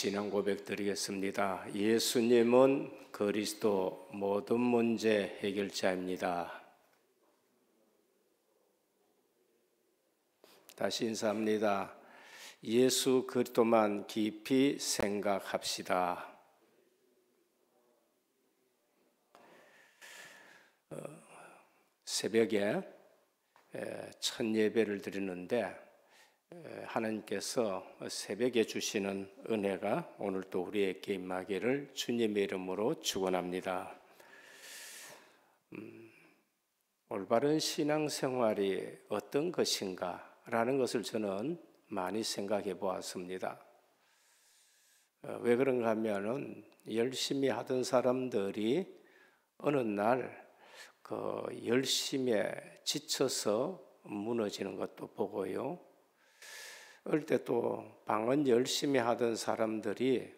신앙 고백 드리겠습니다. 예수님은 그리스도 모든 문제 해결자입니다. 다시 인사합니다. 예수 그리스도만 깊이 생각합시다. 새벽에 첫 예배를 드리는데 하나님께서 새벽에 주시는 은혜가 오늘 또 우리에게 임하기를 주님의 이름으로 축원합니다. 올바른 신앙생활이 어떤 것인가 라는 것을 저는 많이 생각해 보았습니다. 왜 그런가 하면은 열심히 하던 사람들이 어느 날 그 열심에 지쳐서 무너지는 것도 보고요. 어릴 때 또 방언 열심히 하던 사람들이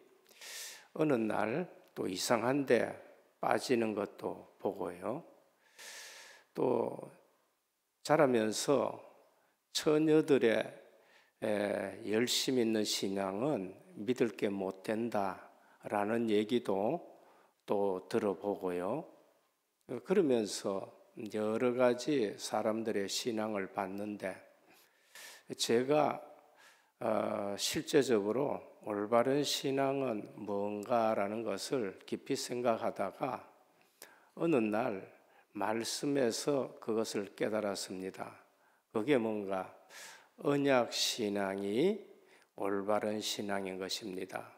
어느 날 또 이상한 데 빠지는 것도 보고요. 또 자라면서 처녀들의 열심 있는 신앙은 믿을 게 못 된다라는 얘기도 또 들어보고요. 그러면서 여러 가지 사람들의 신앙을 봤는데 제가 실제적으로 올바른 신앙은 뭔가라는 것을 깊이 생각하다가 어느 날 말씀에서 그것을 깨달았습니다. 그게 뭔가 언약 신앙이 올바른 신앙인 것입니다.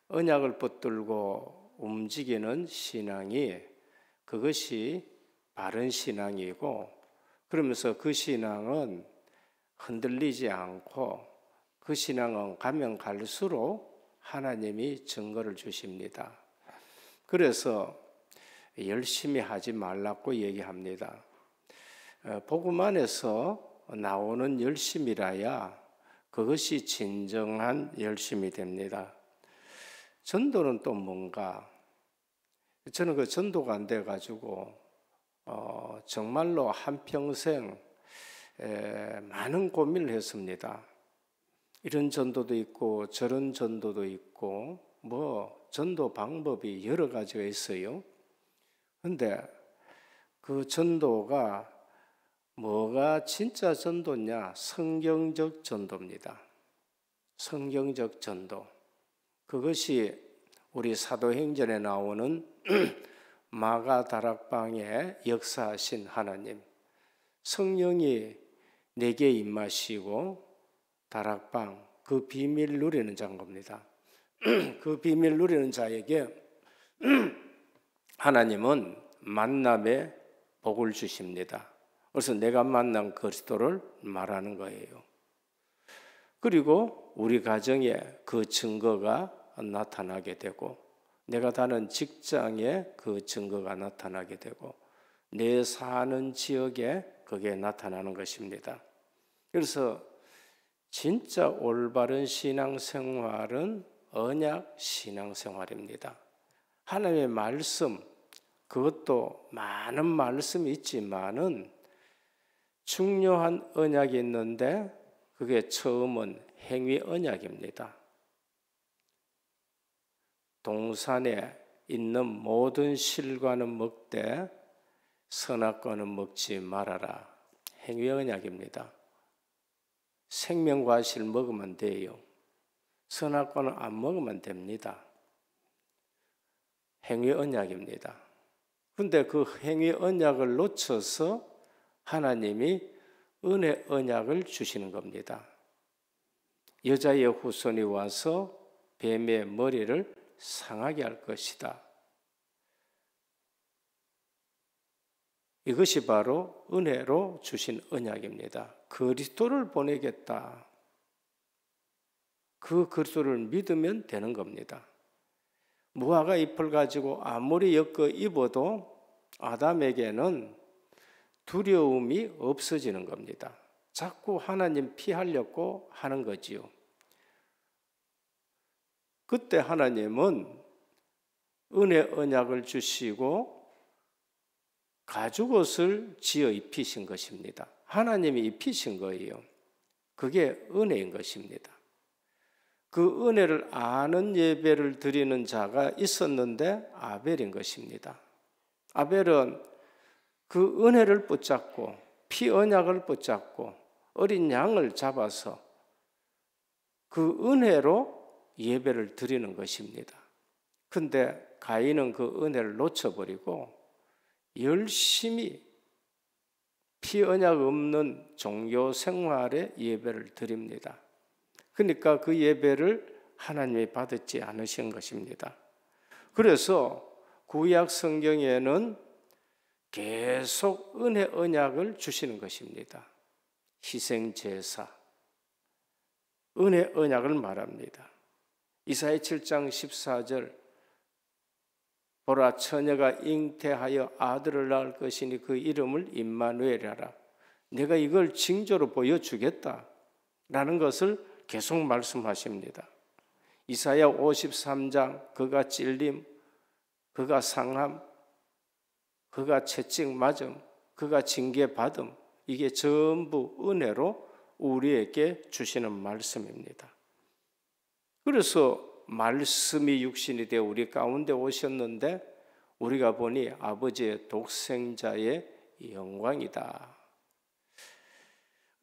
언약을 붙들고 움직이는 신앙이 그것이 바른 신앙이고, 그러면서 그 신앙은 흔들리지 않고 그 신앙은 가면 갈수록 하나님이 증거를 주십니다. 그래서 열심히 하지 말라고 얘기합니다. 복음 안에서 나오는 열심이라야 그것이 진정한 열심이 됩니다. 전도는 또 뭔가? 저는 그 전도가 안 돼가지고 정말로 한평생 많은 고민을 했습니다. 이런 전도도 있고 저런 전도도 있고 뭐 전도 방법이 여러 가지가 있어요. 그런데 그 전도가 뭐가 진짜 전도냐? 성경적 전도입니다. 성경적 전도. 그것이 우리 사도행전에 나오는 마가다락방에 역사하신 하나님, 성령이 내게 임하시고 다락방, 그 비밀 누리는 자인 겁니다. 그 비밀 누리는 자에게 하나님은 만남의 복을 주십니다. 그래서 내가 만난 그리스도를 말하는 거예요. 그리고 우리 가정에 그 증거가 나타나게 되고, 내가 다니는 직장에 그 증거가 나타나게 되고, 내 사는 지역에 그게 나타나는 것입니다. 그래서 진짜 올바른 신앙생활은 언약 신앙생활입니다. 하나님의 말씀, 그것도 많은 말씀이 있지만은 중요한 언약이 있는데 그게 처음은 행위 언약입니다. 동산에 있는 모든 실과는 먹되 선악과는 먹지 말아라. 행위 언약입니다. 생명과실 먹으면 돼요. 선악과는 안 먹으면 됩니다. 행위 언약입니다. 그런데 그 행위 언약을 놓쳐서 하나님이 은혜 언약을 주시는 겁니다. 여자의 후손이 와서 뱀의 머리를 상하게 할 것이다. 이것이 바로 은혜로 주신 언약입니다. 그리스도를 보내겠다. 그 그리스도를 믿으면 되는 겁니다. 무화과 잎을 가지고 아무리 엮어 입어도 아담에게는 두려움이 없어지는 겁니다. 자꾸 하나님 피하려고 하는 거지요. 그때 하나님은 은혜 언약을 주시고 가죽옷을 지어 입히신 것입니다. 하나님이 입히신 거예요. 그게 은혜인 것입니다. 그 은혜를 아는 예배를 드리는 자가 있었는데 아벨인 것입니다. 아벨은 그 은혜를 붙잡고 피 언약을 붙잡고 어린 양을 잡아서 그 은혜로 예배를 드리는 것입니다. 근데 가인은 그 은혜를 놓쳐버리고 열심히 피 언약 없는 종교 생활에 예배를 드립니다. 그러니까 그 예배를 하나님이 받지 않으신 것입니다. 그래서 구약 성경에는 계속 은혜 언약을 주시는 것입니다. 희생 제사, 은혜 언약을 말합니다. 이사야 7장 14절 보라 처녀가 잉태하여 아들을 낳을 것이니 그 이름을 임마누엘이라. 내가 이걸 징조로 보여주겠다 라는 것을 계속 말씀하십니다. 이사야 53장 그가 찔림, 그가 상함, 그가 채찍 맞음, 그가 징계받음, 이게 전부 은혜로 우리에게 주시는 말씀입니다. 그래서 말씀이 육신이 되어 우리 가운데 오셨는데 우리가 보니 아버지의 독생자의 영광이다.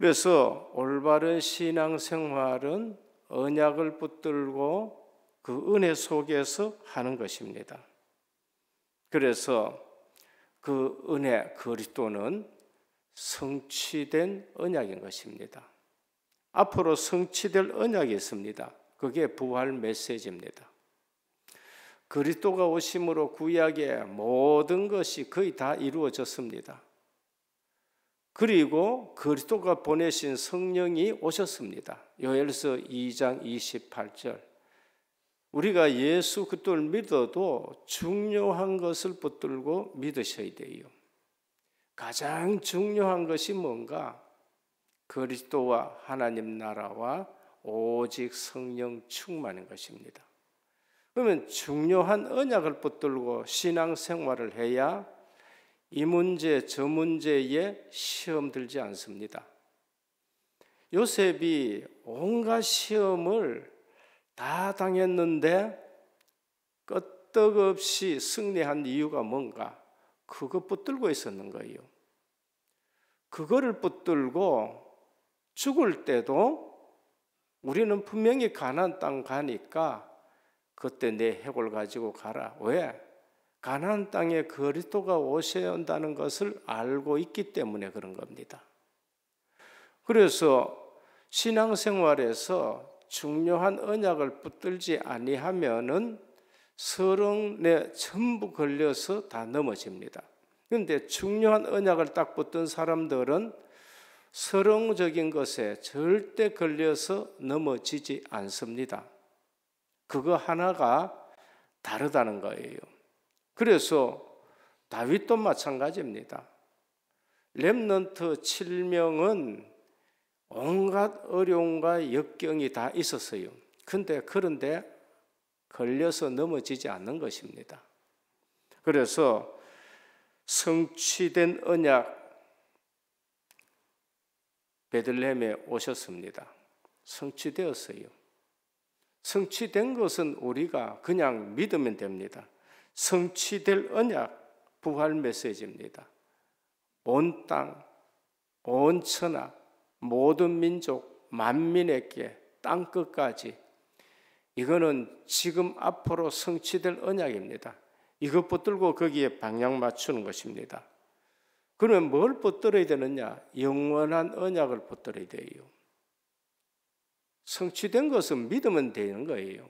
그래서 올바른 신앙생활은 언약을 붙들고 그 은혜 속에서 하는 것입니다. 그래서 그 은혜 그리스도는 성취된 언약인 것입니다. 앞으로 성취될 언약이 있습니다. 그게 부활 메시지입니다. 그리스도가 오심으로 구약의 모든 것이 거의 다 이루어졌습니다. 그리고 그리스도가 보내신 성령이 오셨습니다. 요엘서 2장 28절 우리가 예수 그리스도를 믿어도 중요한 것을 붙들고 믿으셔야 돼요. 가장 중요한 것이 뭔가? 그리스도와 하나님 나라와 오직 성령 충만인 것입니다. 그러면 중요한 언약을 붙들고 신앙생활을 해야 이 문제 저 문제에 시험 들지 않습니다. 요셉이 온갖 시험을 다 당했는데 끄떡없이 승리한 이유가 뭔가? 그거 붙들고 있었는 거예요. 그거를 붙들고 죽을 때도 우리는 분명히 가나안 땅 가니까 그때 내 해골 가지고 가라. 왜? 가나안 땅에 그리스도가 오셔야 한다는 것을 알고 있기 때문에 그런 겁니다. 그래서 신앙생활에서 중요한 언약을 붙들지 아니하면은 서론에 전부 걸려서 다 넘어집니다. 그런데 중요한 언약을 딱 붙든 사람들은 서론적인 것에 절대 걸려서 넘어지지 않습니다. 그거 하나가 다르다는 거예요. 그래서 다윗도 마찬가지입니다. 렘넌트 7명은 온갖 어려움과 역경이 다 있었어요. 그런데 걸려서 넘어지지 않는 것입니다. 그래서 성취된 언약 베들레헴에 오셨습니다. 성취되었어요. 성취된 것은 우리가 그냥 믿으면 됩니다. 성취될 언약 부활 메시지입니다. 온 땅, 온 천하, 모든 민족, 만민에게 땅끝까지 이거는 지금 앞으로 성취될 언약입니다. 이것 붙들고 거기에 방향 맞추는 것입니다. 그러면 뭘 붙들어야 되느냐? 영원한 언약을 붙들어야 돼요. 성취된 것은 믿으면 되는 거예요.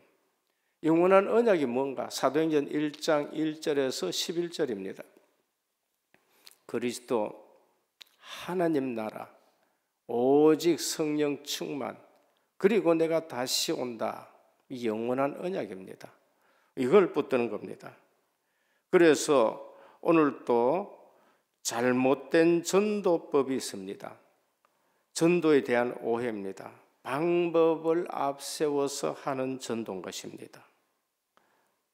영원한 언약이 뭔가? 사도행전 1장 1절에서 11절입니다. 그리스도 하나님 나라 오직 성령 충만 그리고 내가 다시 온다. 이 영원한 언약입니다. 이걸 붙드는 겁니다. 그래서 오늘 또 잘못된 전도법이 있습니다. 전도에 대한 오해입니다. 방법을 앞세워서 하는 전도인 것입니다.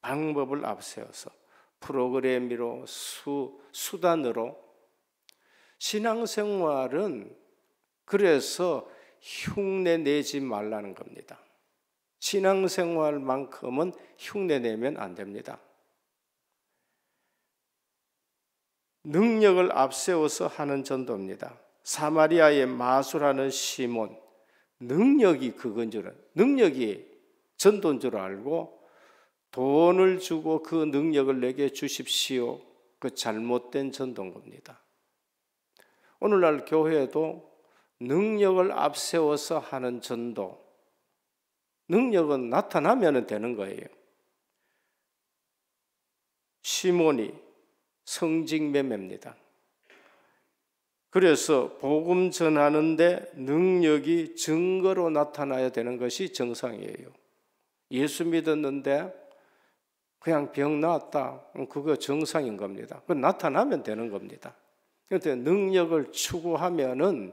방법을 앞세워서 프로그램으로 수단으로 신앙생활은 그래서 흉내 내지 말라는 겁니다. 신앙생활만큼은 흉내내면 안 됩니다. 능력을 앞세워서 하는 전도입니다. 사마리아의 마술하는 시몬, 능력이 전도인 줄 알고 돈을 주고 그 능력을 내게 주십시오. 그 잘못된 전도인 겁니다. 오늘날 교회도 능력을 앞세워서 하는 전도, 능력은 나타나면 되는 거예요. 시몬이 성직매매입니다. 그래서 복음 전하는데 능력이 증거로 나타나야 되는 것이 정상이에요. 예수 믿었는데 그냥 병 나았다, 그거 정상인 겁니다. 그건 나타나면 되는 겁니다. 그런데 능력을 추구하면은,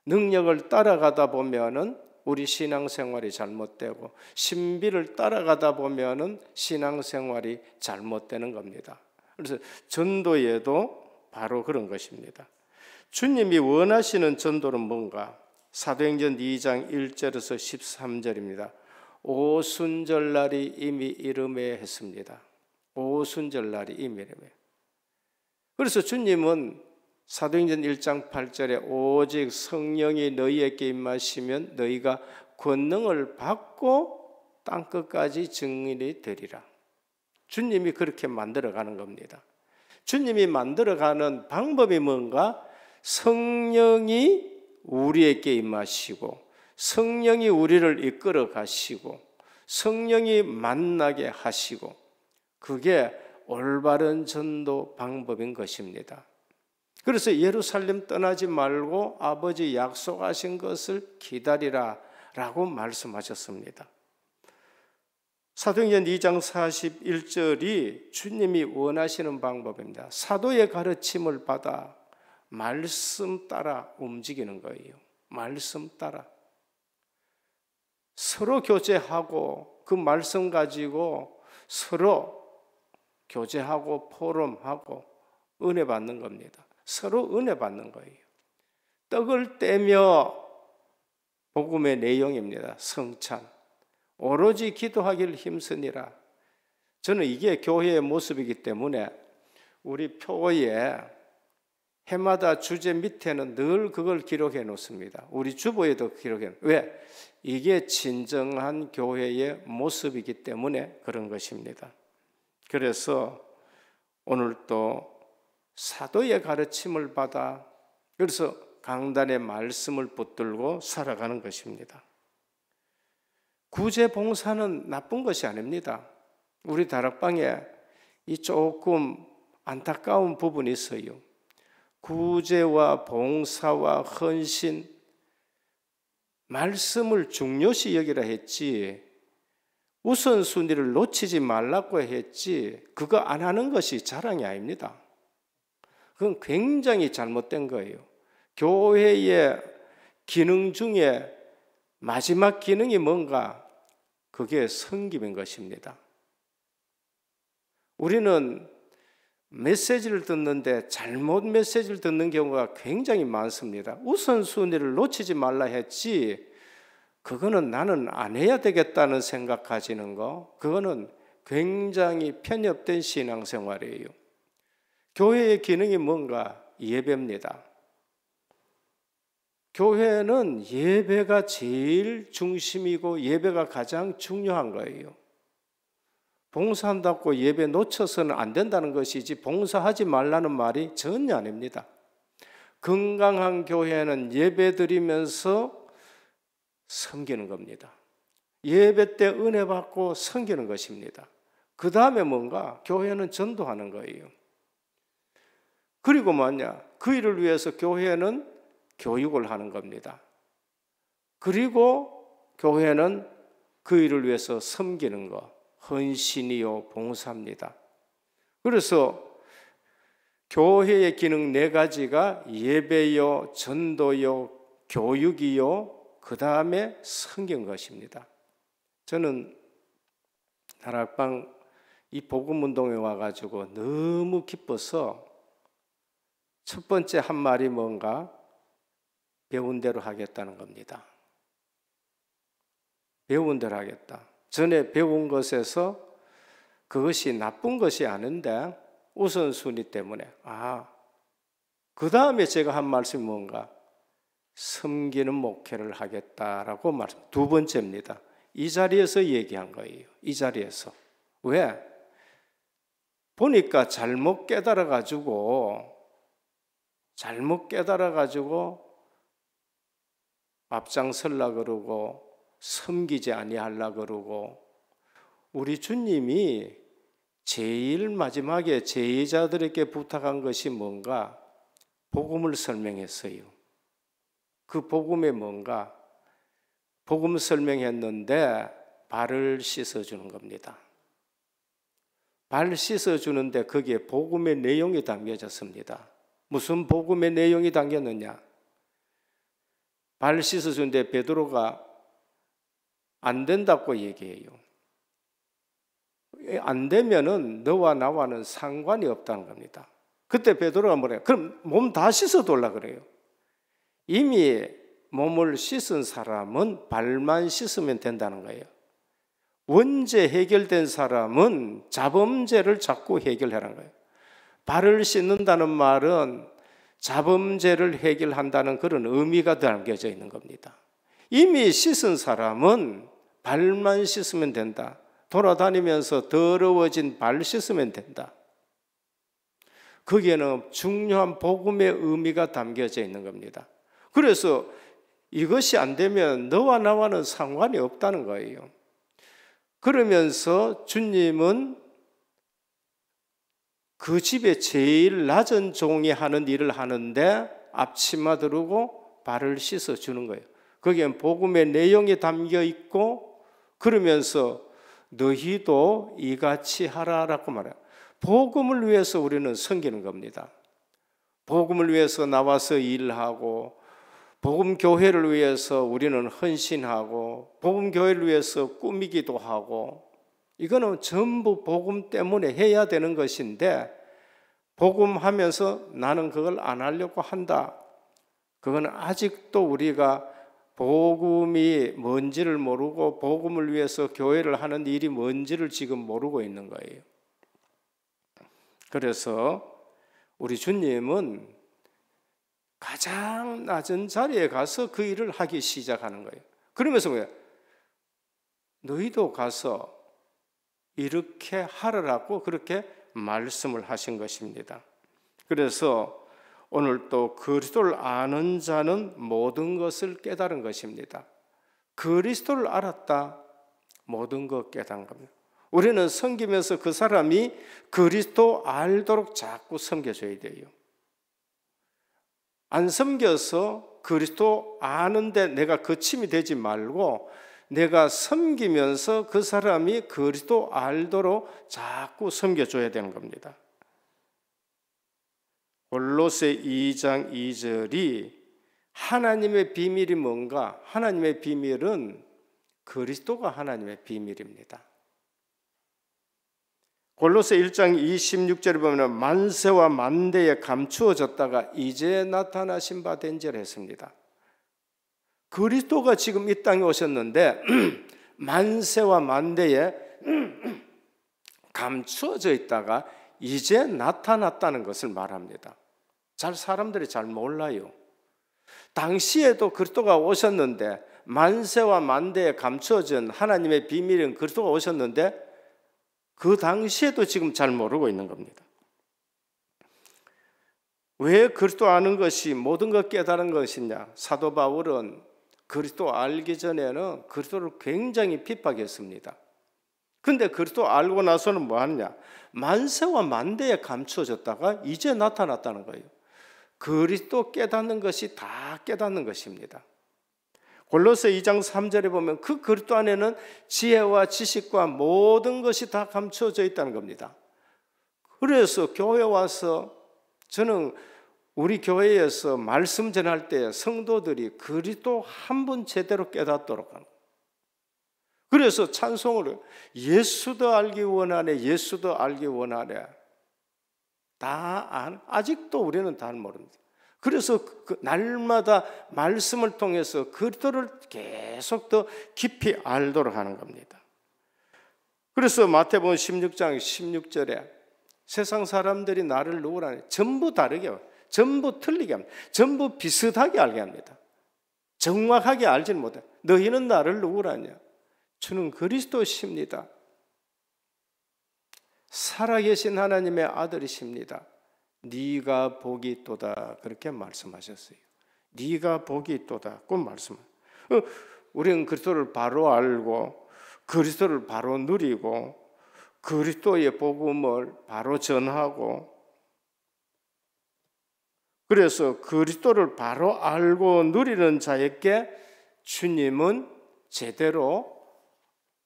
능력을 따라가다 보면은 우리 신앙생활이 잘못되고, 신비를 따라가다 보면은 신앙생활이 잘못되는 겁니다. 그래서 전도에도 바로 그런 것입니다. 주님이 원하시는 전도는 뭔가? 사도행전 2장 1절에서 13절입니다. 오순절날이 이미 이름에 했습니다. 오순절날이 이미 이름에. 그래서 주님은 사도행전 1장 8절에 오직 성령이 너희에게 임하시면 너희가 권능을 받고 땅끝까지 증인이 되리라. 주님이 그렇게 만들어가는 겁니다. 주님이 만들어가는 방법이 뭔가? 성령이 우리에게 임하시고, 성령이 우리를 이끌어 가시고, 성령이 만나게 하시고, 그게 올바른 전도 방법인 것입니다. 그래서 예루살렘 떠나지 말고 아버지 약속하신 것을 기다리라 라고 말씀하셨습니다. 사도행전 2장 41절이 주님이 원하시는 방법입니다. 사도의 가르침을 받아 말씀 따라 움직이는 거예요. 말씀 따라. 서로 교제하고 그 말씀 가지고 서로 교제하고 포럼하고 은혜 받는 겁니다. 서로 은혜 받는 거예요. 떡을 떼며 복음의 내용입니다. 성찬. 오로지 기도하기를 힘쓰니라. 저는 이게 교회의 모습이기 때문에 우리 표에 해마다 주제 밑에는 늘 그걸 기록해 놓습니다. 우리 주보에도 기록해 놓습니다. 왜? 이게 진정한 교회의 모습이기 때문에 그런 것입니다. 그래서 오늘 또 사도의 가르침을 받아 그래서 강단의 말씀을 붙들고 살아가는 것입니다. 구제 봉사는 나쁜 것이 아닙니다. 우리 다락방에 이 조금 안타까운 부분이 있어요. 구제와 봉사와 헌신, 말씀을 중요시 여기라 했지 우선순위를 놓치지 말라고 했지 그거 안 하는 것이 자랑이 아닙니다. 그건 굉장히 잘못된 거예요. 교회의 기능 중에 마지막 기능이 뭔가? 그게 섬김인 것입니다. 우리는 메시지를 듣는데 잘못 메시지를 듣는 경우가 굉장히 많습니다. 우선순위를 놓치지 말라 했지 그거는 나는 안 해야 되겠다는 생각 가지는 거, 그거는 굉장히 편협된 신앙생활이에요. 교회의 기능이 뭔가? 예배입니다. 교회는 예배가 제일 중심이고 예배가 가장 중요한 거예요. 봉사한다고 예배 놓쳐서는 안 된다는 것이지 봉사하지 말라는 말이 전혀 아닙니다. 건강한 교회는 예배 드리면서 섬기는 겁니다. 예배 때 은혜 받고 섬기는 것입니다. 그 다음에 뭔가? 교회는 전도하는 거예요. 그리고 뭐냐? 그 일을 위해서 교회는 교육을 하는 겁니다. 그리고 교회는 그 일을 위해서 섬기는 것, 헌신이요 봉사입니다. 그래서 교회의 기능 4가지가 예배요, 전도요, 교육이요, 그 다음에 섬긴 것입니다. 저는 다락방 이 복음운동에 와가지고 너무 기뻐서 첫 번째 한 말이 뭔가? 배운 대로 하겠다는 겁니다. 배운 대로 하겠다. 전에 배운 것에서 그것이 나쁜 것이 아닌데 우선순위 때문에 그 다음에 제가 한 말씀이 뭔가? 섬기는 목회를 하겠다라고 말씀. 두 번째입니다. 이 자리에서 얘기한 거예요. 이 자리에서. 왜? 보니까 잘못 깨달아가지고 앞장설라 그러고 섬기지 아니하려 그러고, 우리 주님이 제일 마지막에 제자들에게 부탁한 것이 뭔가? 복음을 설명했어요. 그 복음이 뭔가? 복음 설명했는데 발을 씻어주는 겁니다. 발 씻어주는데 거기에 복음의 내용이 담겨졌습니다. 무슨 복음의 내용이 담겼느냐? 발 씻어주는데 베드로가 안 된다고 얘기해요. 안 되면은 너와 나와는 상관이 없다는 겁니다. 그때 베드로가 뭐래요? 그럼 몸 다 씻어둘라 그래요. 이미 몸을 씻은 사람은 발만 씻으면 된다는 거예요. 원죄 해결된 사람은 자범죄를 자꾸 해결하는 거예요. 발을 씻는다는 말은 자범죄를 해결한다는 그런 의미가 담겨져 있는 겁니다. 이미 씻은 사람은 발만 씻으면 된다. 돌아다니면서 더러워진 발 씻으면 된다. 거기에는 중요한 복음의 의미가 담겨져 있는 겁니다. 그래서 이것이 안 되면 너와 나와는 상관이 없다는 거예요. 그러면서 주님은 그 집에 제일 낮은 종이 하는 일을 하는데 앞치마 두르고 발을 씻어주는 거예요. 거기엔 복음의 내용이 담겨 있고, 그러면서 너희도 이같이 하라라고 말해요. 복음을 위해서 우리는 섬기는 겁니다. 복음을 위해서 나와서 일하고, 복음 교회를 위해서 우리는 헌신하고, 복음 교회를 위해서 꾸미기도 하고, 이거는 전부 복음 때문에 해야 되는 것인데, 복음 하면서 나는 그걸 안 하려고 한다. 그건 아직도 우리가 복음이 뭔지를 모르고 복음을 위해서 교회를 하는 일이 뭔지를 지금 모르고 있는 거예요. 그래서 우리 주님은 가장 낮은 자리에 가서 그 일을 하기 시작하는 거예요. 그러면서 뭐예요? 너희도 가서 이렇게 하라고 그렇게 말씀을 하신 것입니다. 그래서 오늘 또 그리스도를 아는 자는 모든 것을 깨달은 것입니다. 그리스도를 알았다, 모든 것 깨달은 겁니다. 우리는 섬기면서 그 사람이 그리스도 알도록 자꾸 섬겨줘야 돼요. 안 섬겨서 그리스도 아는데 내가 거침이 되지 말고, 내가 섬기면서 그 사람이 그리스도 알도록 자꾸 섬겨줘야 되는 겁니다. 골로새 2장 2절이 하나님의 비밀이 뭔가? 하나님의 비밀은 그리스도가 하나님의 비밀입니다. 골로새 1장 26절에 보면 만세와 만대에 감추어졌다가 이제 나타나신 바 된 줄 했습니다. 그리스도가 지금 이 땅에 오셨는데 만세와 만대에 감추어져 있다가 이제 나타났다는 것을 말합니다. 사람들이 잘 몰라요. 당시에도 그리스도가 오셨는데, 만세와 만대에 감추어진 하나님의 비밀은 그리스도가 오셨는데 그 당시에도 지금 잘 모르고 있는 겁니다. 왜 그리스도 아는 것이 모든 것 깨달은 것이냐? 사도 바울은 그리스도 알기 전에는 그리스도를 굉장히 핍박했습니다. 근데 그리스도 알고 나서는 뭐 하느냐? 만세와 만대에 감추어졌다가 이제 나타났다는 거예요. 그리스도 깨닫는 것이 다 깨닫는 것입니다. 골로새 2장 3절에 보면 그 그리스도 안에는 지혜와 지식과 모든 것이 다 감추어져 있다는 겁니다. 그래서 교회 와서 저는 우리 교회에서 말씀 전할 때 성도들이 그리스도 한 분 제대로 깨닫도록 하는 거예요. 그래서 찬송을 예수도 알기 원하네, 예수도 알기 원하네. 아직도 우리는 다 모릅니다. 그래서 그 날마다 말씀을 통해서 그리스도를 계속 더 깊이 알도록 하는 겁니다. 그래서 마태복음 16장 16절에 세상 사람들이 나를 누구라 하냐? 전부 다르게, 전부 틀리게 합니다. 전부 비슷하게 알게 합니다. 정확하게 알지는 못해. 너희는 나를 누구라 하냐? 주는 그리스도십니다. 살아계신 하나님의 아들이십니다. 네가 복이 있도다, 그렇게 말씀하셨어요. 네가 복이 있도다, 그 말씀. 우리는 그리스도를 바로 알고 그리스도를 바로 누리고 그리스도의 복음을 바로 전하고, 그래서 그리스도를 바로 알고 누리는 자에게 주님은 제대로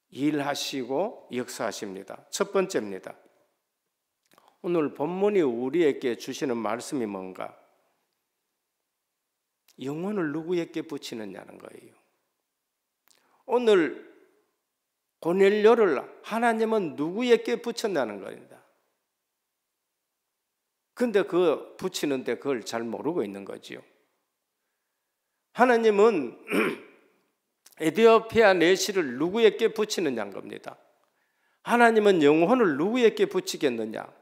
일하시고 역사하십니다. 첫 번째입니다. 오늘 본문이 우리에게 주시는 말씀이 뭔가? 영혼을 누구에게 붙이느냐는 거예요. 오늘 고넬료를 하나님은 누구에게 붙였냐는 겁니다. 근데 그 붙이는데 그걸 잘 모르고 있는 거지요. 하나님은 에디오피아 내시를 누구에게 붙이느냐는 겁니다. 하나님은 영혼을 누구에게 붙이겠느냐?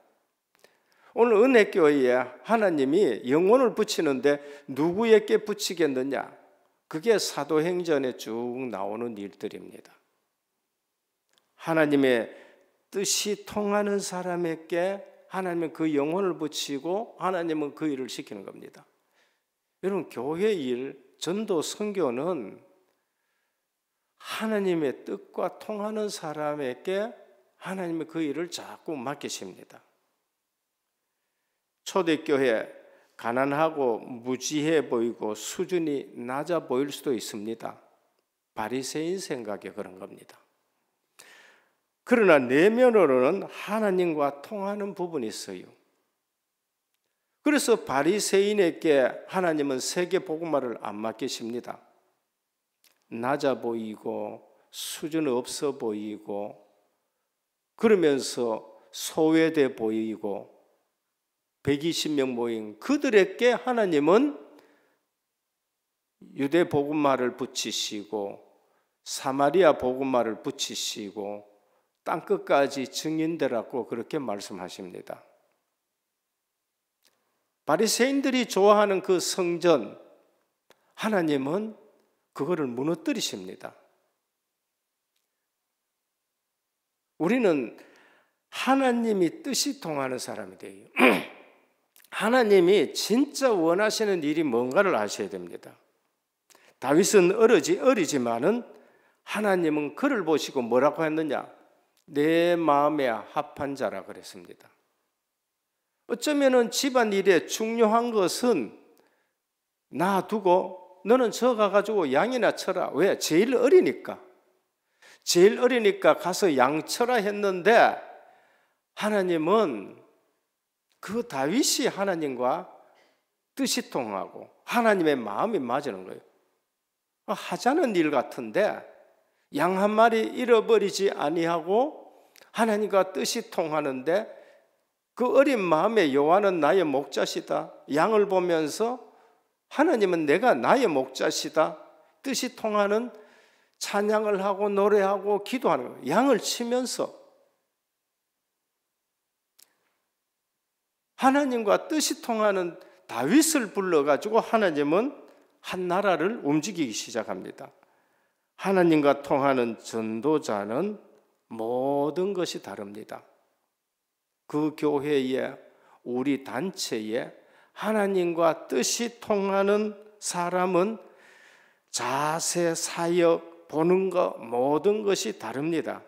오늘 은혜교회에 하나님이 영혼을 붙이는데 누구에게 붙이겠느냐? 그게 사도행전에 쭉 나오는 일들입니다. 하나님의 뜻이 통하는 사람에게 하나님은 그 영혼을 붙이고 하나님은 그 일을 시키는 겁니다. 여러분, 교회 일, 전도, 선교는 하나님의 뜻과 통하는 사람에게 하나님의 그 일을 자꾸 맡기십니다. 초대교회 가난하고 무지해 보이고 수준이 낮아 보일 수도 있습니다. 바리새인 생각에 그런 겁니다. 그러나 내면으로는 하나님과 통하는 부분이 있어요. 그래서 바리새인에게 하나님은 세계 복음화를 안 맡기십니다. 낮아 보이고 수준 없어 보이고 그러면서 소외돼 보이고 120명 모인 그들에게 하나님은 유대 복음화를 붙이시고 사마리아 복음화를 붙이시고 땅끝까지 증인되라고 그렇게 말씀하십니다. 바리새인들이 좋아하는 그 성전, 하나님은 그거를 무너뜨리십니다. 우리는 하나님이 뜻이 통하는 사람이 돼요. 하나님이 진짜 원하시는 일이 뭔가를 아셔야 됩니다. 다윗은 어리지만은 하나님은 그를 보시고 뭐라고 했느냐? 내 마음에 합한 자라 그랬습니다. 어쩌면은 집안일에 중요한 것은 놔두고 너는 저 가가지고 양이나 쳐라. 왜? 제일 어리니까 가서 양 쳐라 했는데 하나님은 그 다윗이 하나님과 뜻이 통하고 하나님의 마음이 맞는 거예요. 하자는 일 같은데 양 한 마리 잃어버리지 아니하고 하나님과 뜻이 통하는데 그 어린 마음에 여호와는 나의 목자시다. 양을 보면서 하나님은 내가 나의 목자시다. 뜻이 통하는 찬양을 하고 노래하고 기도하는 거예요. 양을 치면서 하나님과 뜻이 통하는 다윗을 불러가지고 하나님은 한 나라를 움직이기 시작합니다. 하나님과 통하는 전도자는 모든 것이 다릅니다. 그 교회에, 우리 단체에 하나님과 뜻이 통하는 사람은 자세, 사역, 보는 것 모든 것이 다릅니다.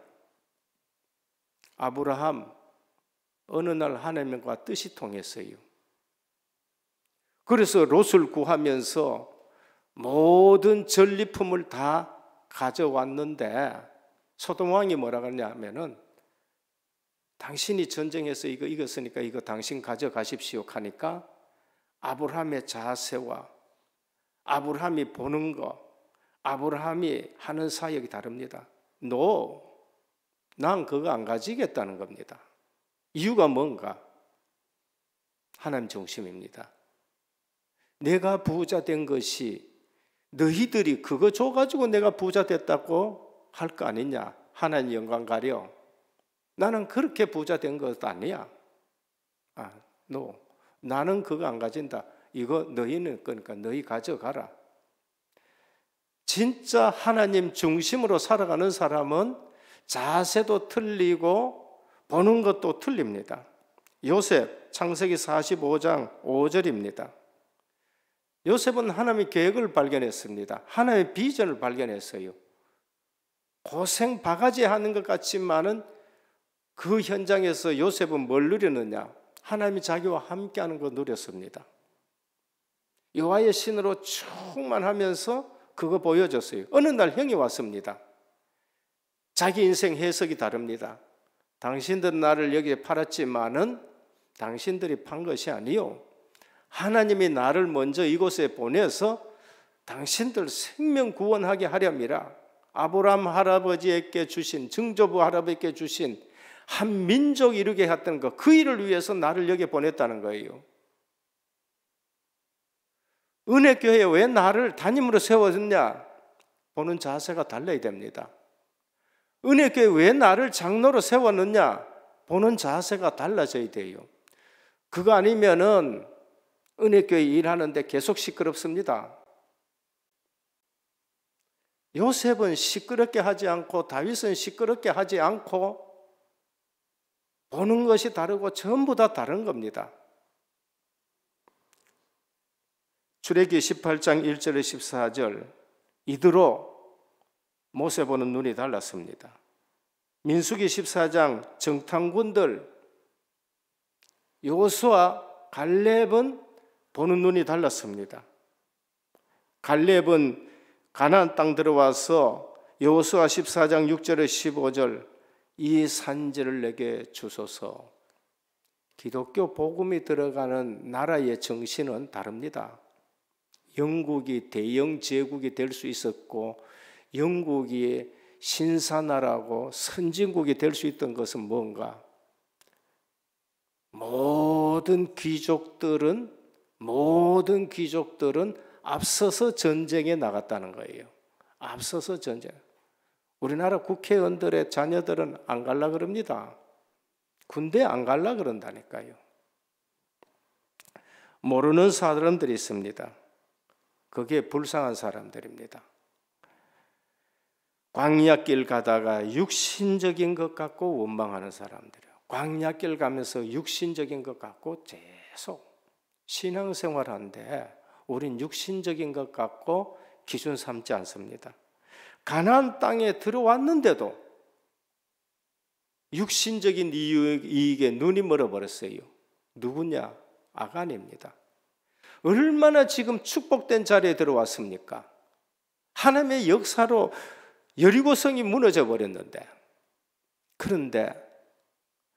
아브라함 어느 날 하나님과 뜻이 통했어요. 그래서 롯을 구하면서 모든 전리품을 다 가져왔는데 소돔 왕이 뭐라고 하냐면은 당신이 전쟁에서 이거 이겼으니까 이거 당신 가져가십시오 하니까 아브라함의 자세와 아브라함이 보는 거, 아브라함이 하는 사역이 다릅니다. 난 그거 안 가지겠다는 겁니다. 이유가 뭔가? 하나님 중심입니다. 내가 부자 된 것이 너희들이 그거 줘가지고 내가 부자 됐다고 할 거 아니냐? 하나님 영광 가려. 나는 그렇게 부자 된 것 아니야. 나는 그거 안 가진다. 이거 너희는 그러니까 너희 가져가라. 진짜 하나님 중심으로 살아가는 사람은 자세도 틀리고 보는 것도 틀립니다. 요셉 창세기 45장 5절입니다. 요셉은 하나님의 계획을 발견했습니다. 하나님의 비전을 발견했어요. 고생 바가지 하는 것 같지만은 그 현장에서 요셉은 뭘 누렸느냐? 하나님이 자기와 함께하는 거 누렸습니다. 여호와의 신으로 충만하면서 그거 보여줬어요. 어느 날 형이 왔습니다. 자기 인생 해석이 다릅니다. 당신들은 나를 여기에 팔았지만은 당신들이 판 것이 아니요. 하나님이 나를 먼저 이곳에 보내서 당신들 생명 구원하게 하렵니다. 아브라함 할아버지에게 주신, 증조부 할아버지에게 주신 한 민족 이루게 했던 것, 그 일을 위해서 나를 여기 보냈다는 거예요. 은혜교회에 왜 나를 담임으로 세웠냐? 보는 자세가 달라야 됩니다. 은혜교회에 왜 나를 장로로 세웠느냐? 보는 자세가 달라져야 돼요. 그거 아니면은 은혜교회 일하는데 계속 시끄럽습니다. 요셉은 시끄럽게 하지 않고 다윗은 시끄럽게 하지 않고 보는 것이 다르고 전부 다 다른 겁니다. 출애굽기 18장 1절에 14절 이드로 모세 보는 눈이 달랐습니다. 민수기 14장 정탐꾼들 여호수아 갈렙은 보는 눈이 달랐습니다. 갈렙은 가나안 땅 들어와서 여호수아 14장 6절에 15절 이 산지를 내게 주소서. 기독교 복음이 들어가는 나라의 정신은 다릅니다. 영국이 대영 제국이 될 수 있었고 영국이 신사나라고 선진국이 될 수 있던 것은 뭔가? 모든 귀족들은 앞서서 전쟁에 나갔다는 거예요. 앞서서 전쟁. 우리나라 국회의원들의 자녀들은 안 갈라 그럽니다. 군대 안 갈라 그런다니까요. 모르는 사람들이 있습니다. 그게 불쌍한 사람들입니다. 광야길 가다가 육신적인 것 갖고 원망하는 사람들이에요. 광야길 가면서 육신적인 것 갖고 계속 신앙생활하는데 우린 육신적인 것 갖고 기준 삼지 않습니다. 가나안 땅에 들어왔는데도 육신적인 이익에 눈이 멀어버렸어요. 누구냐? 아간입니다. 얼마나 지금 축복된 자리에 들어왔습니까? 하나님의 역사로 여리고성이 무너져 버렸는데, 그런데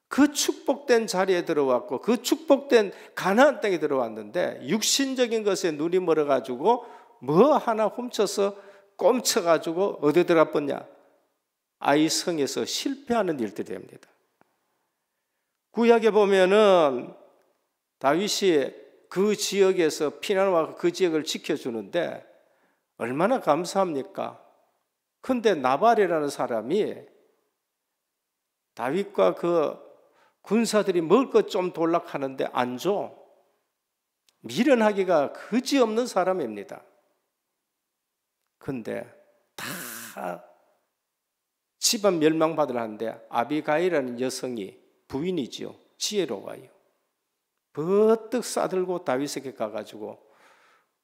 그 축복된 자리에 들어왔고 그 축복된 가나안 땅에 들어왔는데 육신적인 것에 눈이 멀어가지고 뭐 하나 훔쳐서 꼼쳐가지고 어디 들어갔냐? 아이 성에서 실패하는 일들이 됩니다. 구약에 보면은 다윗이 그 지역에서 피난와 그 지역을 지켜주는데 얼마나 감사합니까? 근데 나발이라는 사람이 다윗과 그 군사들이 먹을 것 좀 돌락하는데 안 줘. 미련하기가 그지없는 사람입니다. 근데 다 집안 멸망받으려 하는데 아비가일이라는 여성이 부인이지요. 지혜로워요. 버뜩 싸들고 다윗에게 가가지고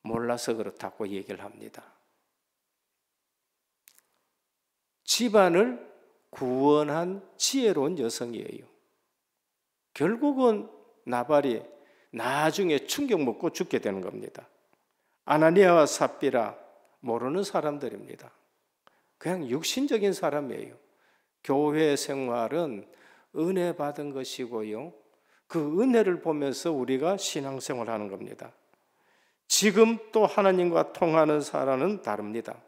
몰라서 그렇다고 얘기를 합니다. 집안을 구원한 지혜로운 여성이에요. 결국은 나발이 나중에 충격 먹고 죽게 되는 겁니다. 아나니아와 삽비라 모르는 사람들입니다. 그냥 육신적인 사람이에요. 교회 생활은 은혜 받은 것이고요. 그 은혜를 보면서 우리가 신앙생활하는 겁니다. 지금 또 하나님과 통하는 사람은 다릅니다.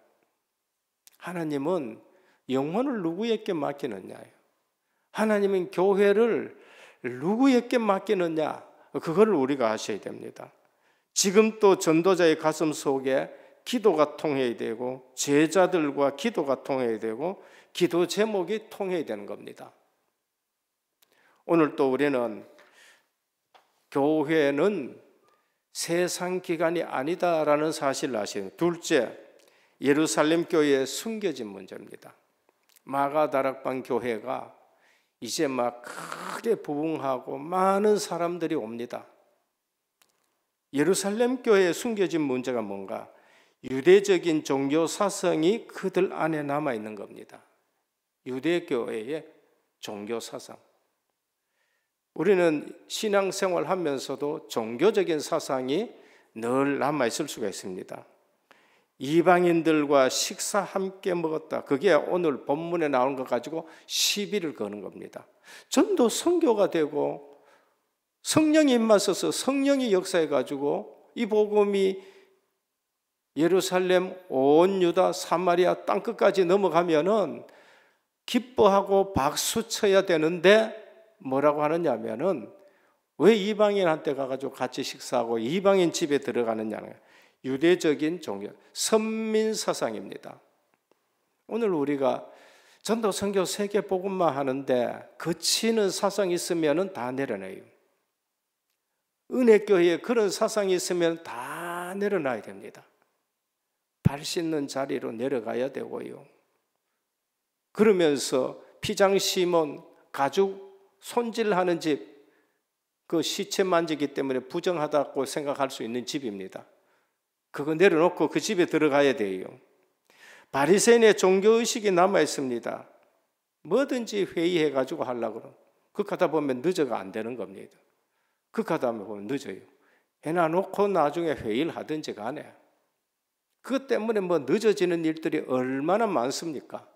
하나님은 영혼을 누구에게 맡기느냐요. 하나님은 교회를 누구에게 맡기느냐, 그걸 우리가 아셔야 됩니다. 지금 또 전도자의 가슴 속에 기도가 통해야 되고 제자들과 기도가 통해야 되고 기도 제목이 통해야 되는 겁니다. 오늘 또 우리는 교회는 세상 기관이 아니다라는 사실을 아시는. 둘째, 예루살렘 교회의 숨겨진 문제입니다. 마가다락방 교회가 이제 막 크게 부흥하고 많은 사람들이 옵니다. 예루살렘 교회의 숨겨진 문제가 뭔가? 유대적인 종교 사상이 그들 안에 남아 있는 겁니다. 유대교회의 종교 사상. 우리는 신앙생활 하면서도 종교적인 사상이 늘 남아 있을 수가 있습니다. 이방인들과 식사 함께 먹었다. 그게 오늘 본문에 나온 것 가지고 시비를 거는 겁니다. 전도 선교가 되고 성령이 임하셔서 성령이 역사해 가지고 이 복음이 예루살렘, 온 유다, 사마리아 땅끝까지 넘어가면은 기뻐하고 박수 쳐야 되는데 뭐라고 하느냐면은 왜 이방인한테 가가지고 같이 식사하고 이방인 집에 들어가느냐는 유대적인 종교, 선민 사상입니다. 오늘 우리가 전도 선교 세계 복음만 하는데 거치는 사상이 있으면은 다 내려놔요. 은혜교회에 그런 사상이 있으면 다 내려놔야 됩니다. 발 씻는 자리로 내려가야 되고요. 그러면서 피장 시몬 가죽 손질하는 집, 그 시체 만지기 때문에 부정하다고 생각할 수 있는 집입니다. 그거 내려놓고 그 집에 들어가야 돼요. 바리새인의 종교의식이 남아 있습니다. 뭐든지 회의해가지고 하려고 그러면 그렇게 하다 보면 늦어가 안 되는 겁니다. 그렇게 하다 보면 늦어요. 해놔놓고 나중에 회의를 하든지 간에 그것 때문에 뭐 늦어지는 일들이 얼마나 많습니까?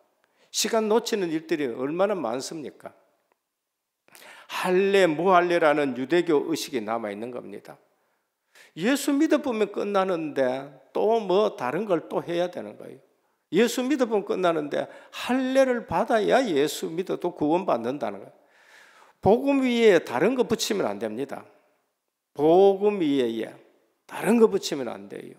시간 놓치는 일들이 얼마나 많습니까? 할례, 무할례라는 유대교 의식이 남아있는 겁니다. 예수 믿어보면 끝나는데 또 뭐 다른 걸 또 해야 되는 거예요. 예수 믿어보면 끝나는데 할례를 받아야 예수 믿어도 구원받는다는 거예요. 복음 위에 다른 거 붙이면 안 됩니다. 복음 위에 다른 거 붙이면 안 돼요.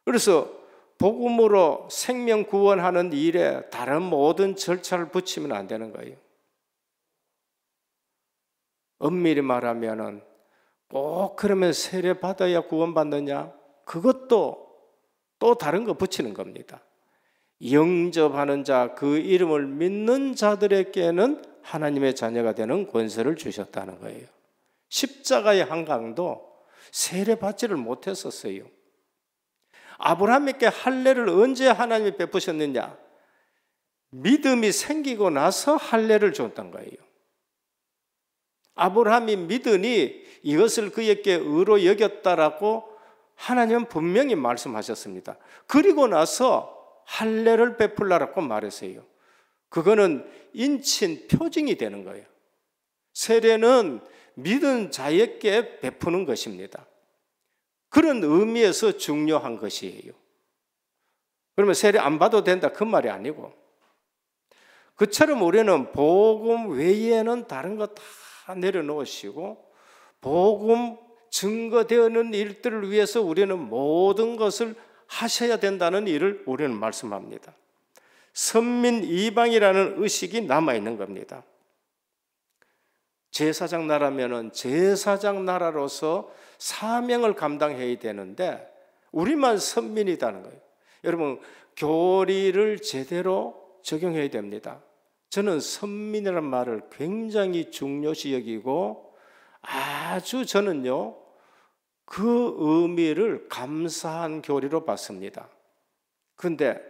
그래서 복음으로 생명 구원하는 일에 다른 모든 절차를 붙이면 안 되는 거예요. 엄밀히 말하면은 꼭 그러면 세례 받아야 구원받느냐? 그것도 또 다른 거 붙이는 겁니다. 영접하는 자, 그 이름을 믿는 자들에게는 하나님의 자녀가 되는 권세를 주셨다는 거예요. 십자가의 한강도 세례 받지를 못했었어요. 아브라함에게 할례를 언제 하나님이 베푸셨느냐? 믿음이 생기고 나서 할례를 줬던 거예요. 아브라함이 믿으니 이것을 그에게 의로 여겼다라고 하나님은 분명히 말씀하셨습니다. 그리고 나서 할례를 베풀라라고 말했어요. 그거는 인친 표징이 되는 거예요. 세례는 믿은 자에게 베푸는 것입니다. 그런 의미에서 중요한 것이에요. 그러면 세례 안 받아도 된다 그 말이 아니고, 그처럼 우리는 복음 외에는 다른 거 다 내려놓으시고 복음 증거되는 일들을 위해서 우리는 모든 것을 하셔야 된다는 일을 우리는 말씀합니다. 선민 이방이라는 의식이 남아있는 겁니다. 제사장 나라면은 제사장 나라로서 사명을 감당해야 되는데 우리만 선민이라는 거예요. 여러분, 교리를 제대로 적용해야 됩니다. 저는 선민이라는 말을 굉장히 중요시 여기고 아주 저는요 그 의미를 감사한 교리로 봤습니다. 그런데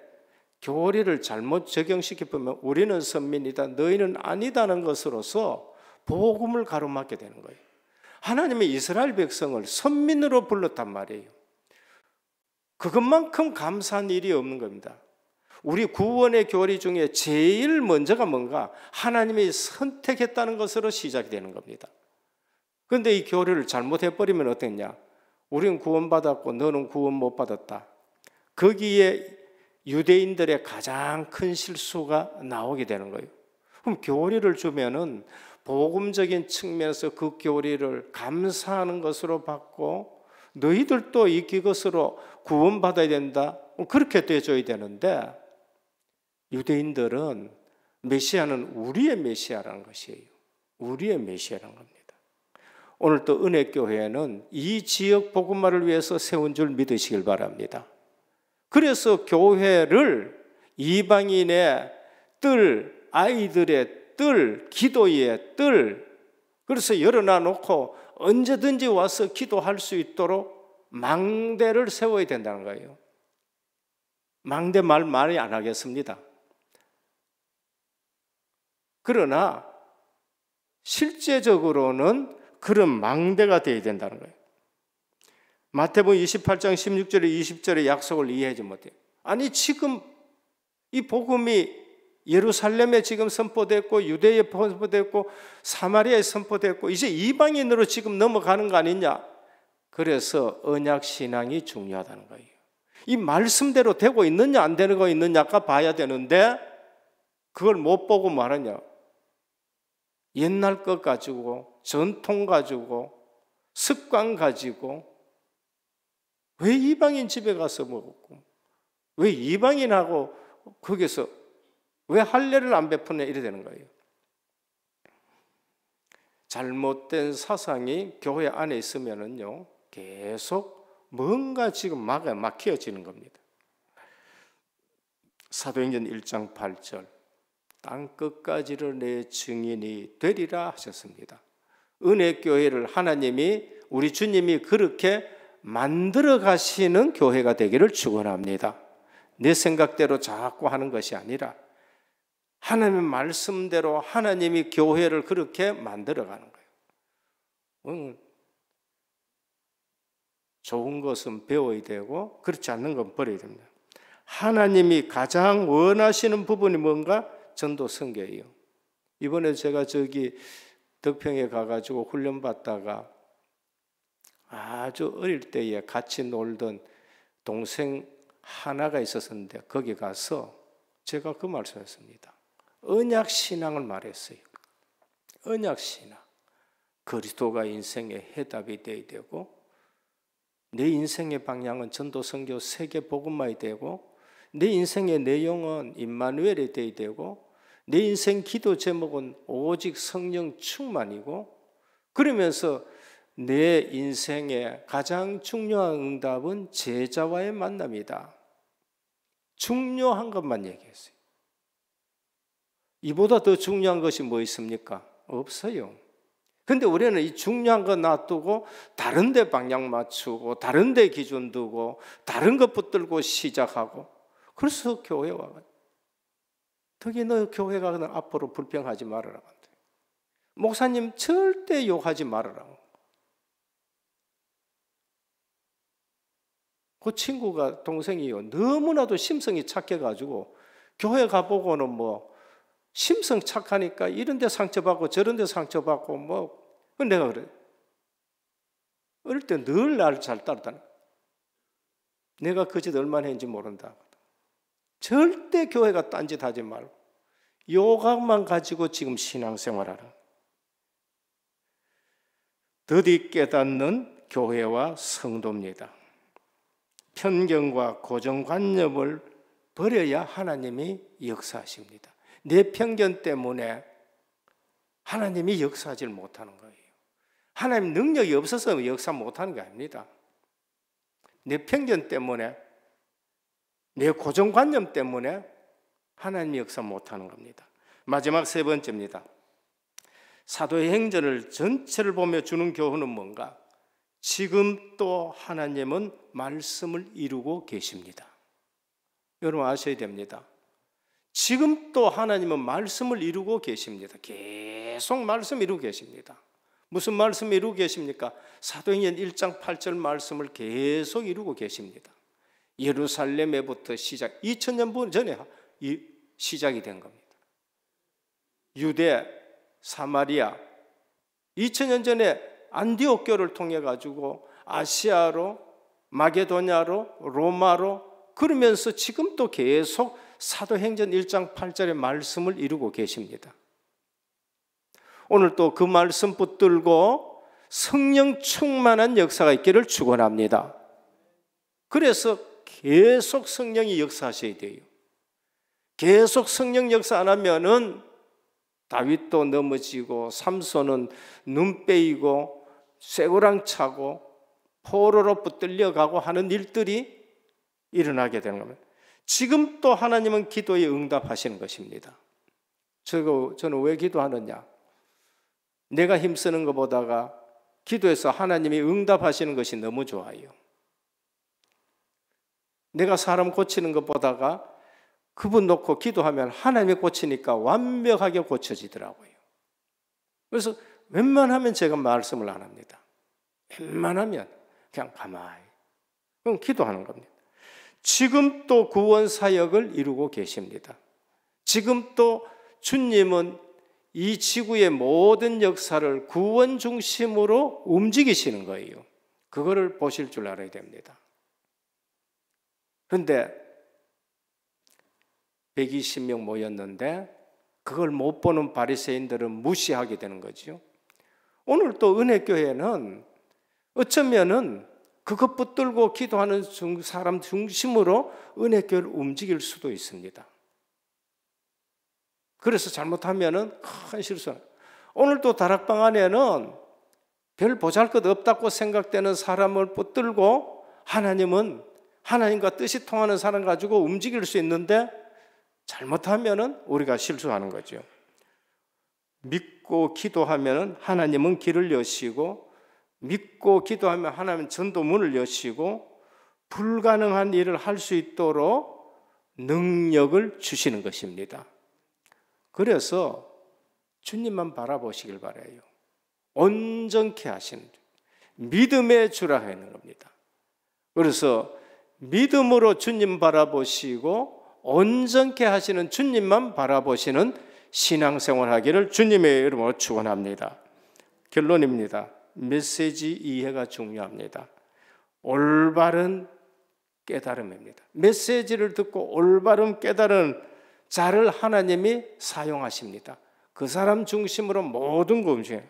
교리를 잘못 적용시키면 우리는 선민이다, 너희는 아니다는 것으로서 복음을 가로막게 되는 거예요. 하나님의 이스라엘 백성을 선민으로 불렀단 말이에요. 그것만큼 감사한 일이 없는 겁니다. 우리 구원의 교리 중에 제일 먼저가 뭔가? 하나님이 선택했다는 것으로 시작이 되는 겁니다. 그런데 이 교리를 잘못해버리면 어땠냐? 우리는 구원받았고 너는 구원 못 받았다. 거기에 유대인들의 가장 큰 실수가 나오게 되는 거예요. 그럼 교리를 주면은 복음적인 측면에서 그 교리를 감사하는 것으로 받고 너희들도 이것으로 구원받아야 된다. 그렇게 돼줘야 되는데 유대인들은 메시아는 우리의 메시아라는 것이에요. 우리의 메시아라는 겁니다. 오늘 또 은혜교회는 이 지역 복음화를 위해서 세운 줄 믿으시길 바랍니다. 그래서 교회를 이방인의 뜰, 아이들의 뜰, 기도의 뜰, 그래서 열어놔 놓고 언제든지 와서 기도할 수 있도록 망대를 세워야 된다는 거예요. 망대 말 많이 안 하겠습니다. 그러나 실제적으로는 그런 망대가 되어야 된다는 거예요. 마태복음 28장 16절에 20절의 약속을 이해하지 못해요. 아니 지금 이 복음이 예루살렘에 지금 선포됐고 유대에 선포됐고 사마리아에 선포됐고 이제 이방인으로 지금 넘어가는 거 아니냐. 그래서 언약신앙이 중요하다는 거예요. 이 말씀대로 되고 있느냐 안 되고 있느냐가 봐야 되는데 그걸 못 보고 말하냐. 옛날 것 가지고 전통 가지고 습관 가지고 왜 이방인 집에 가서 먹었고 왜 이방인하고 거기서 왜 할례를 안 베푸냐 이래 되는 거예요. 잘못된 사상이 교회 안에 있으면은요 계속 뭔가 지금 막혀지는 겁니다. 사도행전 1장 8절 땅끝까지를 내 증인이 되리라 하셨습니다. 은혜교회를 하나님이 우리 주님이 그렇게 만들어 가시는 교회가 되기를 축원합니다. 내 생각대로 자꾸 하는 것이 아니라 하나님의 말씀대로 하나님이 교회를 그렇게 만들어 가는 거예요. 좋은 것은 배워야 되고 그렇지 않는 건 버려야 됩니다. 하나님이 가장 원하시는 부분이 뭔가? 전도 선교예요. 이번에 제가 저기 덕평에 가가지고 훈련 받다가 아주 어릴 때에 같이 놀던 동생 하나가 있었는데 거기 가서 제가 그 말씀했습니다. 언약 신앙을 말했어요. 언약 신앙. 그리스도가 인생의 해답이 되어야 되고 내 인생의 방향은 전도 선교 세계 복음화이 되고 내 인생의 내용은 임마누엘이 되어야 되고 내 인생 기도 제목은 오직 성령 충만이고 그러면서 내 인생의 가장 중요한 응답은 제자와의 만남이다. 중요한 것만 얘기했어요. 이보다 더 중요한 것이 뭐 있습니까? 없어요. 근데 우리는 이 중요한 거 놔두고 다른 데 방향 맞추고 다른 데 기준 두고 다른 것 붙들고 시작하고 그래서 교회 와가지고 특히 너 교회 가면 앞으로 불평하지 말아라. 목사님 절대 욕하지 말아라. 그 친구가 동생이요 너무나도 심성이 착해가지고 교회 가보고는 뭐 심성 착하니까 이런 데 상처받고 저런 데 상처받고 뭐 내가 그래 어릴 때 늘 나를 잘 따르다니 내가 그 짓 얼마나 했는지 모른다. 절대 교회가 딴짓 하지 말고 요각만 가지고 지금 신앙생활하라. 더디 깨닫는 교회와 성도입니다. 편견과 고정관념을 버려야 하나님이 역사하십니다. 내 편견 때문에 하나님이 역사하지 못하는 거예요. 하나님 능력이 없어서 역사 못하는 게 아닙니다. 내 편견 때문에 내 고정관념 때문에 하나님이 역사 못하는 겁니다. 마지막 세 번째입니다. 사도의 행전을 전체를 보며 주는 교훈은 뭔가? 지금 또 하나님은 말씀을 이루고 계십니다. 여러분 아셔야 됩니다. 지금 또 하나님은 말씀을 이루고 계십니다. 계속 말씀 이루고 계십니다. 무슨 말씀 이루고 계십니까? 사도행전 1장 8절 말씀을 계속 이루고 계십니다. 예루살렘에부터 시작 2000년 전에 시작이 된 겁니다. 유대, 사마리아 2000년 전에 안디옥교를 통해 가지고 아시아로 마게도냐로 로마로 그러면서 지금 또 계속 사도행전 1장 8절의 말씀을 이루고 계십니다. 오늘 또 그 말씀 붙들고 성령 충만한 역사가 있기를 축원합니다. 그래서 계속 성령이 역사하셔야 돼요. 계속 성령 역사 안 하면은 다윗도 넘어지고 삼손은 눈 빼이고 쇠고랑 차고 포로로 붙들려가고 하는 일들이 일어나게 되는 겁니다. 지금 또 하나님은 기도에 응답하시는 것입니다. 저는 왜 기도하느냐? 내가 힘쓰는 것보다가 기도해서 하나님이 응답하시는 것이 너무 좋아요. 내가 사람 고치는 것보다가 그분 놓고 기도하면 하나님이 고치니까 완벽하게 고쳐지더라고요. 그래서 웬만하면 제가 말씀을 안 합니다. 웬만하면 그냥 가만히 그럼 기도하는 겁니다. 지금 또 구원 사역을 이루고 계십니다. 지금 또 주님은 이 지구의 모든 역사를 구원 중심으로 움직이시는 거예요. 그거를 보실 줄 알아야 됩니다. 그런데 120명 모였는데 그걸 못 보는 바리새인들은 무시하게 되는 거죠. 오늘 또 은혜교회는 어쩌면은 그것 붙들고 기도하는 사람 중심으로 은혜교회를 움직일 수도 있습니다. 그래서 잘못하면은 큰 실수. 오늘 또 다락방 안에는 별 보잘것 없다고 생각되는 사람을 붙들고 하나님은 하나님과 뜻이 통하는 사람 가지고 움직일 수 있는데 잘못하면은 우리가 실수하는 거죠. 믿고 기도하면은 하나님은 길을 여시고 믿고 기도하면 하나님은 전도문을 여시고 불가능한 일을 할 수 있도록 능력을 주시는 것입니다. 그래서 주님만 바라보시길 바라요. 온전케 하시는 믿음의 주라 하는 겁니다. 그래서 믿음으로 주님 바라보시고 온전케 하시는 주님만 바라보시는 신앙생활 하기를 주님의 이름으로 축원합니다. 결론입니다. 메시지 이해가 중요합니다. 올바른 깨달음입니다. 메시지를 듣고 올바른 깨달은 자를 하나님이 사용하십니다. 그 사람 중심으로 모든 거 움직여요.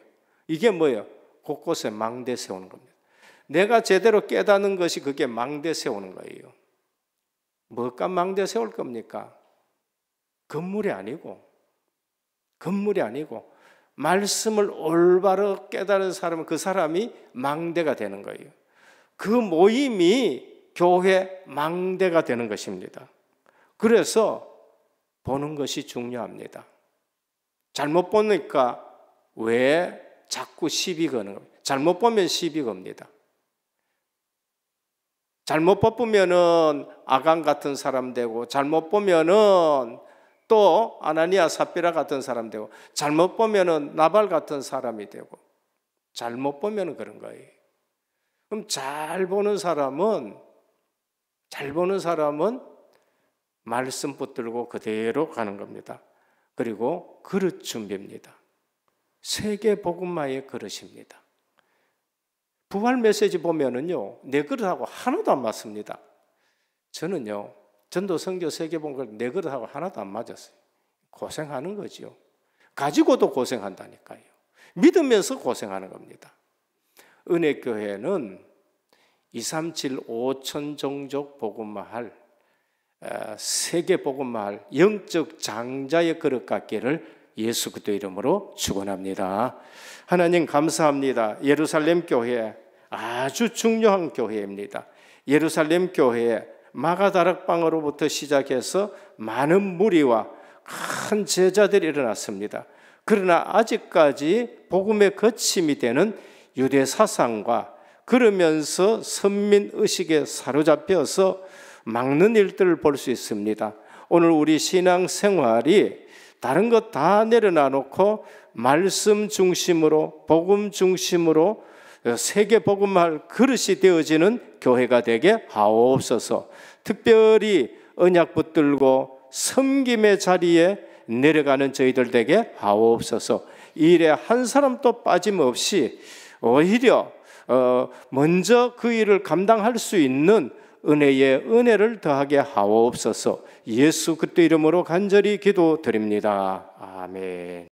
이게 뭐예요? 곳곳에 망대 세우는 겁니다. 내가 제대로 깨닫는 것이 그게 망대 세우는 거예요. 뭐가 망대 세울 겁니까? 건물이 아니고 말씀을 올바로 깨달은 사람은 그 사람이 망대가 되는 거예요. 그 모임이 교회 망대가 되는 것입니다. 그래서 보는 것이 중요합니다. 잘못 보니까 왜 자꾸 시비 거는 겁니다. 잘못 보면 시비 겁니다. 잘못 뽑으면은 아간 같은 사람 되고 잘못 보면은 또 아나니아 삽비라 같은 사람 되고 잘못 보면은 나발 같은 사람이 되고 잘못 보면은 그런 거예요. 그럼 잘 보는 사람은 말씀 붙들고 그대로 가는 겁니다. 그리고 그릇 준비입니다. 세계 복음화의 그릇입니다. 부활 메시지 보면은요, 내 그릇하고 하나도 안 맞습니다. 저는요, 전도 선교 세계 복음화 내 그릇하고 하나도 안 맞았어요. 고생하는 거죠. 가지고도 고생한다니까요. 믿으면서 고생하는 겁니다. 은혜교회는 237 5천 종족 복음화할 세계 복음화할 영적 장자의 그릇 같기를 예수 그리스도 이름으로 축원합니다. 하나님 감사합니다. 예루살렘 교회 아주 중요한 교회입니다. 예루살렘 교회에 마가다락방으로부터 시작해서 많은 무리와 큰 제자들이 일어났습니다. 그러나 아직까지 복음의 거침이 되는 유대 사상과 그러면서 선민 의식에 사로잡혀서 막는 일들을 볼 수 있습니다. 오늘 우리 신앙생활이 다른 것 다 내려놔 놓고 말씀 중심으로 복음 중심으로 세계 복음할 그릇이 되어지는 교회가 되게 하옵소서. 특별히 언약 붙들고 섬김의 자리에 내려가는 저희들 되게 하옵소서. 이 일에 한 사람도 빠짐없이 오히려 먼저 그 일을 감당할 수 있는 은혜에 은혜를 더하게 하옵소서. 예수 그리스도 이름으로 간절히 기도드립니다. 아멘.